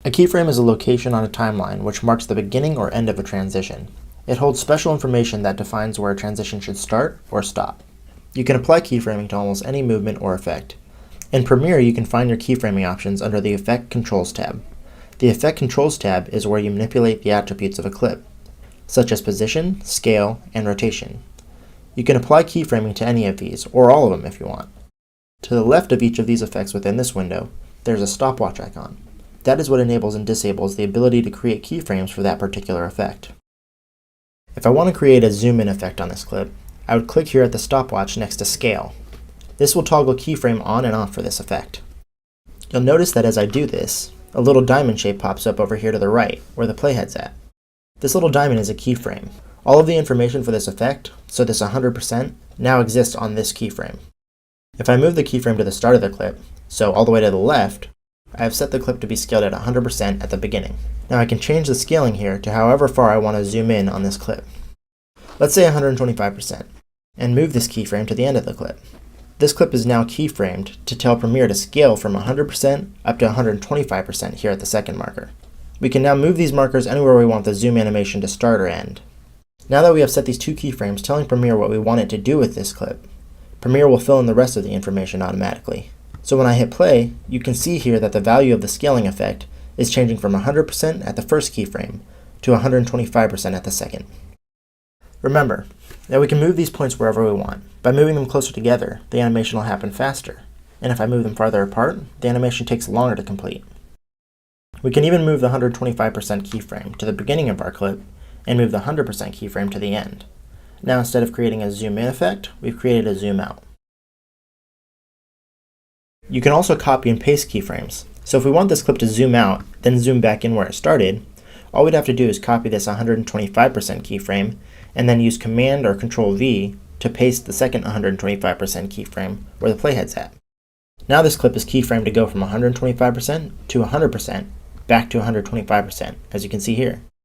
A keyframe is a location on a timeline which marks the beginning or end of a transition. It holds special information that defines where a transition should start or stop. You can apply keyframing to almost any movement or effect. In Premiere, you can find your keyframing options under the Effect Controls tab. The Effect Controls tab is where you manipulate the attributes of a clip, such as position, scale, and rotation. You can apply keyframing to any of these, or all of them if you want. To the left of each of these effects within this window, there's a stopwatch icon. That is what enables and disables the ability to create keyframes for that particular effect. If I want to create a zoom-in effect on this clip, I would click here at the stopwatch next to Scale. This will toggle keyframe on and off for this effect. You'll notice that as I do this, a little diamond shape pops up over here to the right, where the playhead's at. This little diamond is a keyframe. All of the information for this effect, so this 100%, now exists on this keyframe. If I move the keyframe to the start of the clip, so all the way to the left, I have set the clip to be scaled at 100% at the beginning. Now I can change the scaling here to however far I want to zoom in on this clip. Let's say 125%, and move this keyframe to the end of the clip. This clip is now keyframed to tell Premiere to scale from 100% up to 125% here at the second marker. We can now move these markers anywhere we want the zoom animation to start or end. Now that we have set these two keyframes telling Premiere what we want it to do with this clip, Premiere will fill in the rest of the information automatically. So when I hit play, you can see here that the value of the scaling effect is changing from 100% at the first keyframe to 125% at the second. Remember that we can move these points wherever we want. By moving them closer together, the animation will happen faster, and if I move them farther apart, the animation takes longer to complete. We can even move the 125% keyframe to the beginning of our clip and move the 100% keyframe to the end. Now instead of creating a zoom in effect, we've created a zoom out. You can also copy and paste keyframes. So if we want this clip to zoom out, then zoom back in where it started, all we'd have to do is copy this 125% keyframe and then use Command or Control V to paste the second 125% keyframe where the playhead's at. Now this clip is keyframed to go from 125% to 100% back to 125%, as you can see here.